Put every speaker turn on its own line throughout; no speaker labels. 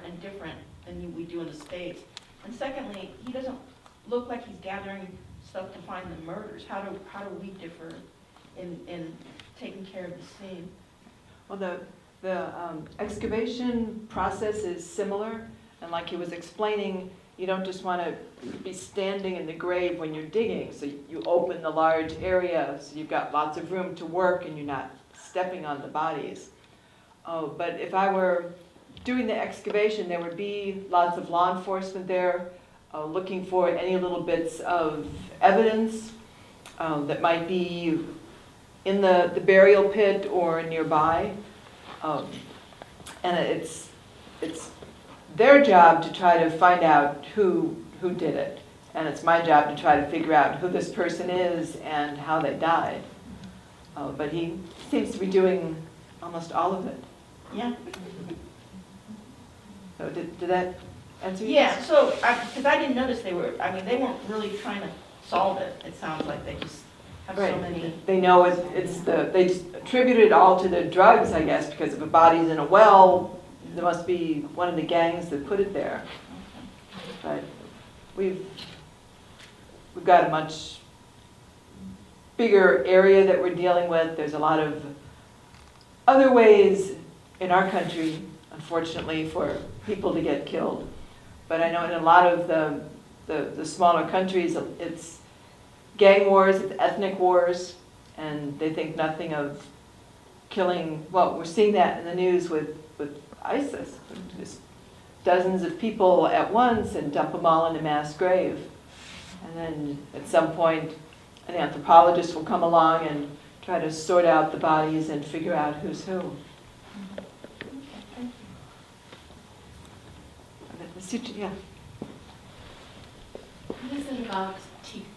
and different than we do in the States? And secondly, he doesn't look like he's gathering stuff to find the murders. How do we differ in taking care of the scene?
Well, the excavation process is similar, and like he was explaining, you don't just want to be standing in the grave when you're digging, so you open the large area, so you've got lots of room to work and you're not stepping on the bodies. But if I were doing the excavation, there would be lots of law enforcement there looking for any little bits of evidence that might be in the burial pit or nearby. And it's their job to try to find out who did it. And it's my job to try to figure out who this person is and how they died. But he seems to be doing almost all of it.
Yeah.
So did that answer you?
Yeah, so, because I didn't notice they weren't really trying to solve it. It sounds like they just have so many.
They know they just attribute it all to the drugs, I guess, because if a body's in a well, there must be one of the gangs that put it there. But we've got a much bigger area that we're dealing with. There's a lot of other ways in our country, unfortunately, for people to get killed. But I know in a lot of the smaller countries, it's gang wars, it's ethnic wars, and they think nothing of killing. Well, we're seeing that in the news with ISIS. Just dozens of people at once and dump them all in a mass grave. And then at some point, an anthropologist will come along and try to sort out the bodies and figure out who's who. Yeah.
What is it about teeth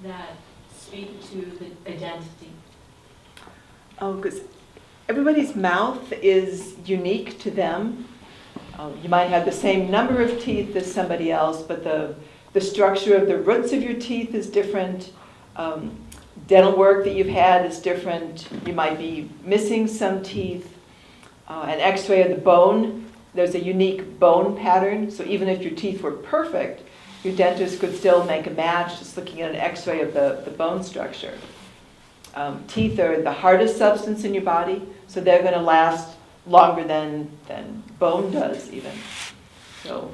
that speak to the identity?
Oh, because everybody's mouth is unique to them. You might have the same number of teeth as somebody else, but the structure of the roots of your teeth is different. Dental work that you've had is different. You might be missing some teeth. An x-ray of the bone, there's a unique bone pattern. So even if your teeth were perfect, your dentist could still make a match just looking at an x-ray of the bone structure. Teeth are the hardest substance in your body, so they're going to last longer than bone does even. So,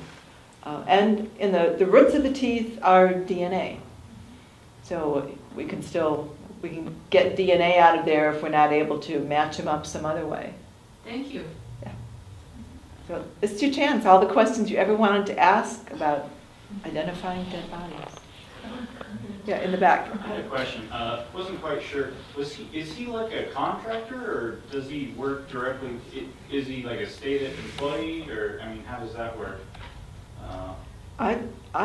and in the roots of the teeth are DNA. So we can get DNA out of there if we're not able to match them up some other way.
Thank you.
Yeah. So it's your chance. All the questions you ever wanted to ask about identifying dead bodies. Yeah, in the back.
I had a question. Wasn't quite sure. Is he like a contractor, or does he work directly? Is he like a state employee, or I mean, how does that work?
I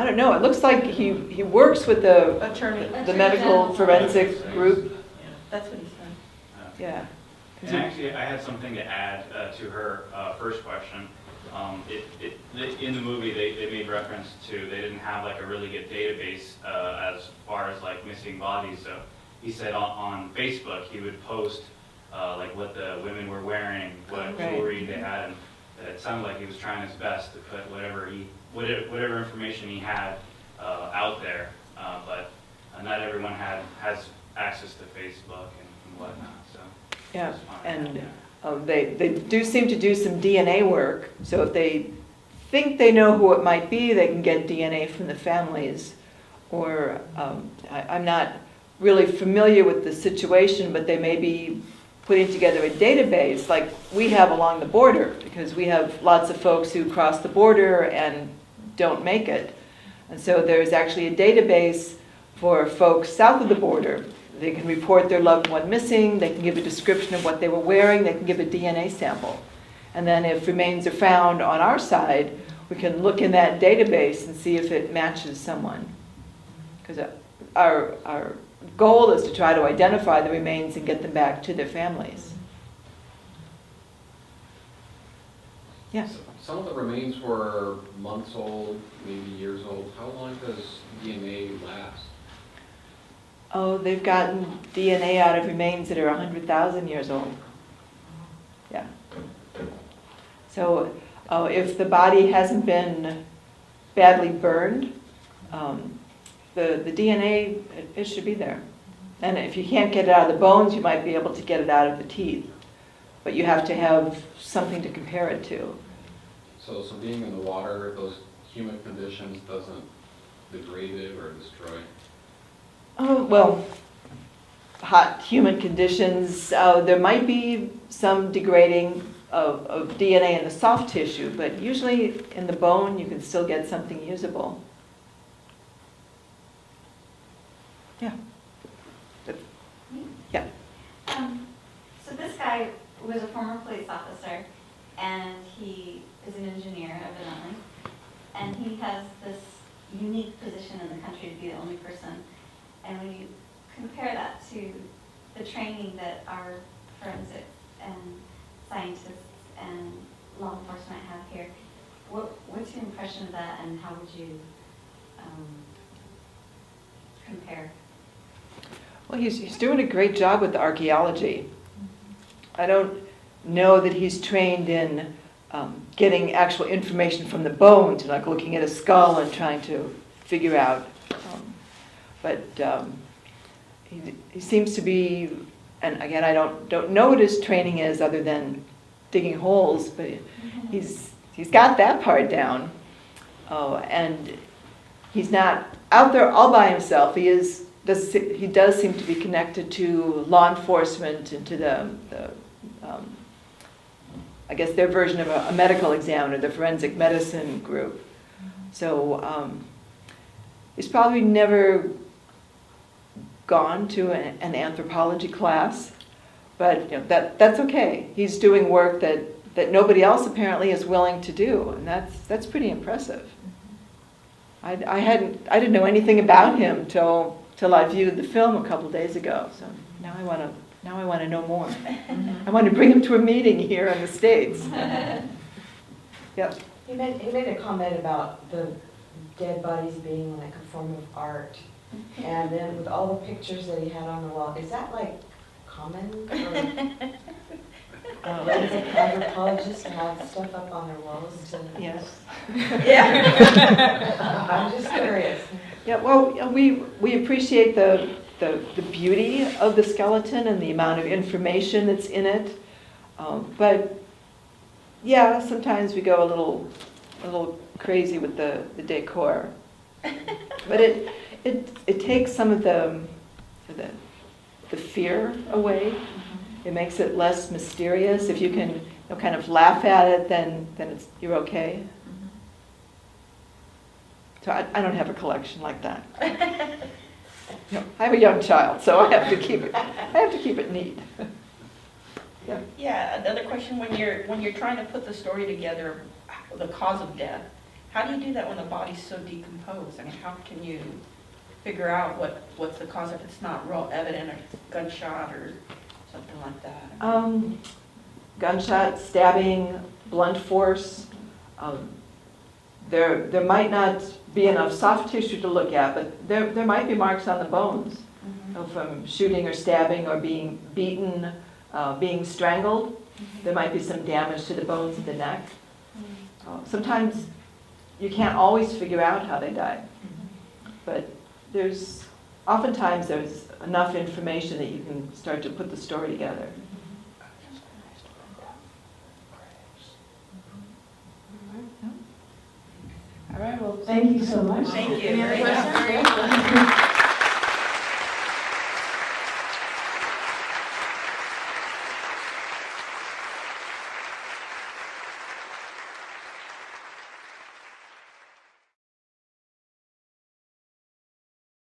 don't know. It looks like he works with the
Attorney.
the medical forensic group.
Yeah, that's what he said.
Yeah.
And actually, I had something to add to her first question. In the movie, they made reference to they didn't have like a really good database as far as like missing bodies. So he said on Facebook he would post like what the women were wearing, what jewelry they had, and it sounded like he was trying his best to put whatever information he had out there. But not everyone has access to Facebook and whatnot. So
Yeah, and they do seem to do some DNA work. So if they think they know who it might be, they can get DNA from the families. Or I'm not really familiar with the situation, but they may be putting together a database like we have along the border, because we have lots of folks who cross the border and don't make it. And so there's actually a database for folks south of the border. They can report their loved one missing, they can give a description of what they were wearing, they can give a DNA sample. And then if remains are found on our side, we can look in that database and see if it matches someone. Because our goal is to try to identify the remains and get them back to their families. Yes?
Some of the remains were months old, maybe years old. How long does DNA last?
Oh, they've gotten DNA out of remains that are 100,000 years old. Yeah. So If the body hasn't been badly burned, the DNA, it should be there. And if you can't get it out of the bones, you might be able to get it out of the teeth. But you have to have something to compare it to.
So being in the water, those humid conditions doesn't degrade it or destroy?
Oh, well, hot, humid conditions, there might be some degrading of DNA in the soft tissue, but usually in the bone, you can still get something usable. Yeah. Yeah.
So this guy was a former police officer, and he is an engineer, evidently, and he has this unique position in the country to be the only person. And when you compare that to the training that our forensic and scientists and law enforcement have here, what's your impression of that, and how would you compare?
Well, he's doing a great job with the archaeology. I don't know that he's trained in getting actual information from the bones, like looking at a skull and trying to figure out. But he seems to be, and again, I don't know what his training is other than digging holes, but he's got that part down. And he's not out there all by himself. He does seem to be connected to law enforcement and to the I guess their version of a medical examiner, the forensic medicine group. So he's probably never gone to an anthropology class, but that's okay. He's doing work that nobody else apparently is willing to do, and that's pretty impressive. I didn't know anything about him till I viewed the film a couple days ago. So now I want to know more. I want to bring him to a meeting here in the States. Yep.
He made a comment about the dead bodies being like a form of art. And then with all the pictures that he had on the wall, is that like common for forensic anthropologists to have stuff up on their walls to?
Yes.
Yeah. I'm just curious.
Yeah, well, we appreciate the beauty of the skeleton and the amount of information that's in it. But yeah, sometimes we go a little crazy with the decor. But it takes some of the fear away. It makes it less mysterious. If you can kind of laugh at it, then you're okay. So I don't have a collection like that. No, I have a young child, so I have to keep it neat. Yeah.
Yeah, another question, when you're trying to put the story together, the cause of death, how do you do that when the body's so decomposed? I mean, how can you figure out what's the cause if it's not real evident, or gunshot or something like that?
Gunshot, stabbing, blunt force. There might not be enough soft tissue to look at, but there might be marks on the bones from shooting or stabbing or being beaten, being strangled. There might be some damage to the bones of the neck. Sometimes you can't always figure out how they died, but oftentimes there's enough information that you can start to put the story together.
All right, well, thank you so much.
Thank you.
Any other
Very
questions?
good.